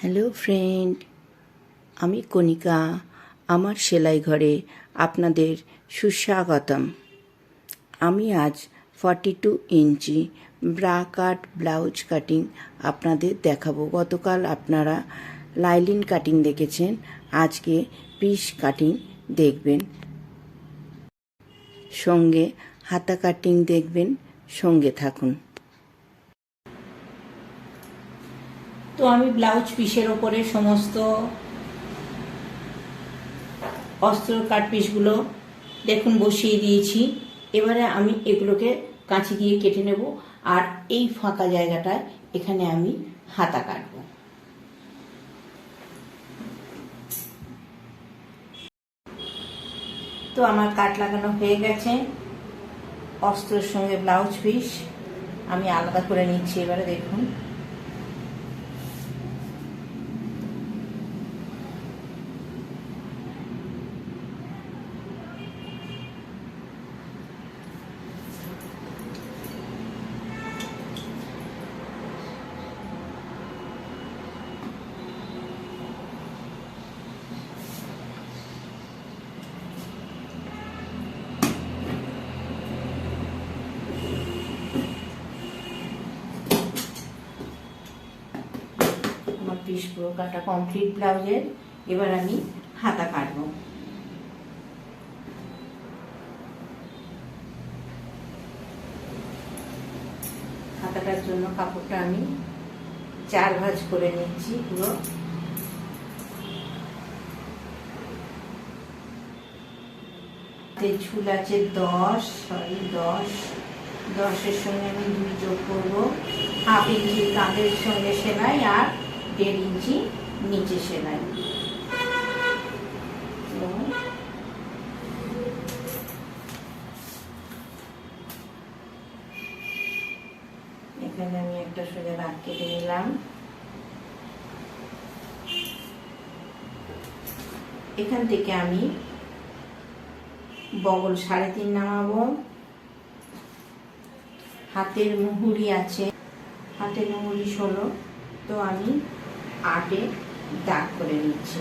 Hello friend, আমি কণিকা। আমার সেলাই ঘরে আপনাদের সুস্বাগতম। আমি আজ 42 ইঞ্চি ব্রা কাট ব্লাউজ কাটিং আপনাদের দেখাবো। গতকাল আপনারা লাইলিন কাটিং দেখেছেন, আজকে পিস কাটিং দেখবেন, সঙ্গে হাতা কাটিং দেখবেন। সঙ্গে থাকুন। তো আমি ব্লাউজ পিসের ওপরে সমস্ত অস্ত্র কাট পিসগুলো দেখুন বসিয়ে দিয়েছি। এবারে আমি এগুলোকে কাঁচি দিয়ে কেটে নেব, আর এই ফাঁকা জায়গাটায় এখানে আমি হাতা কাটব। তো আমার কাট লাগানো হয়ে গেছে। অস্ত্রের সঙ্গে ব্লাউজ পিস আমি আলাদা করে নিচ্ছি। এবারে দেখুন, আমার পিস পুরো কাটা কমপ্লিট ব্লাউজের। এবার আমি হাতা কাটবো। হাতাটার জন্য কাপড়টা আমি 4 ভাঁজ করে নিচ্ছি পুরো। ঝুল আছে 10 সঙ্গে আমি 2 যোগ করবো। হাফ ইঞ্চি কাঁধের সঙ্গে সেলাই আর 1.5 ইঞ্চি নিচে সেলাই। এখানে আমি একটা সোজা দাগ কেটে নিলাম। এখান থেকে আমি বগল 3.5 নামাবো। হাতের মুহুরি আছে, হাতের মুহুরি 16, তো আমি 8-এ দাগ করে নিচ্ছি।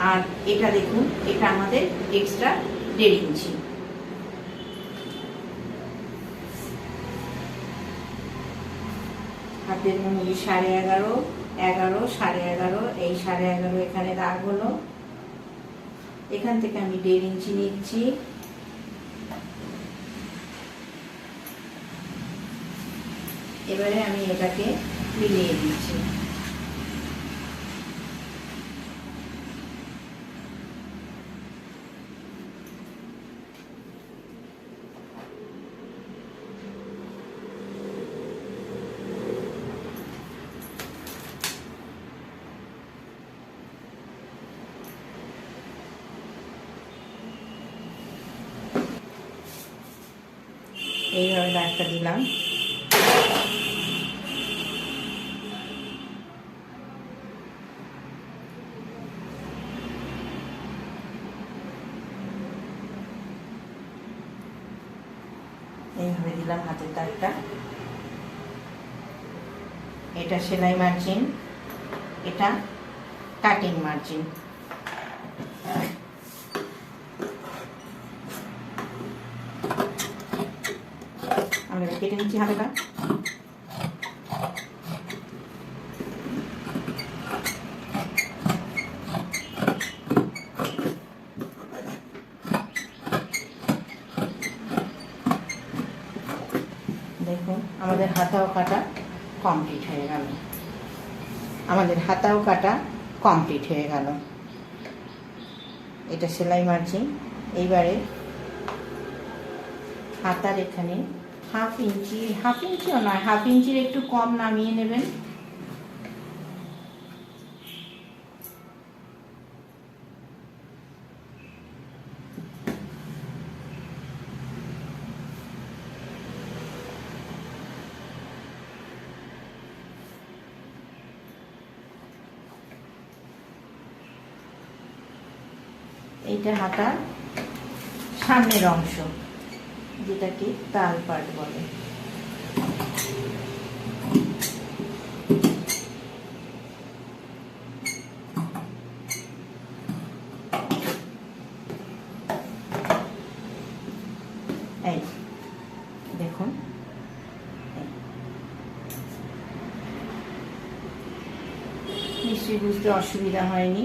আর এটা দেখুন, এটা আমাদের এক্সট্রা 1.5 ইঞ্চি। হাতের মুহুরি 11.5, 11, 11.5, এই 11.5 এখানে দাগ হলো। এখান থেকে আমি 1.5 ইঞ্চি নিচ্ছি। এবারে আমি এটাকে মিলিয়ে দিচ্ছি। এইভাবে দাগটা দিলাম। এইভাবে দিলাম হাতের দাগটা। এটা সেলাই মার্জিন, এটা কাটিং মার্জিন। আমরা কেটে নিচ্ছি হাতাটা। দেখুন, আমাদের হাতাও কাটা কমপ্লিট হয়ে গেল। এটা সেলাই মার্জিন। এইবারে হাতার এখানে হাফ ইঞ্চিও নয়, হাফ ইঞ্চির একটু কম নামিয়ে নেবেন। এইটা হাতার সামনের অংশ, যেটাকে তাল পাট বলে। এই দেখুন, নিশ্চয়ই বুঝতে অসুবিধা হয়নি।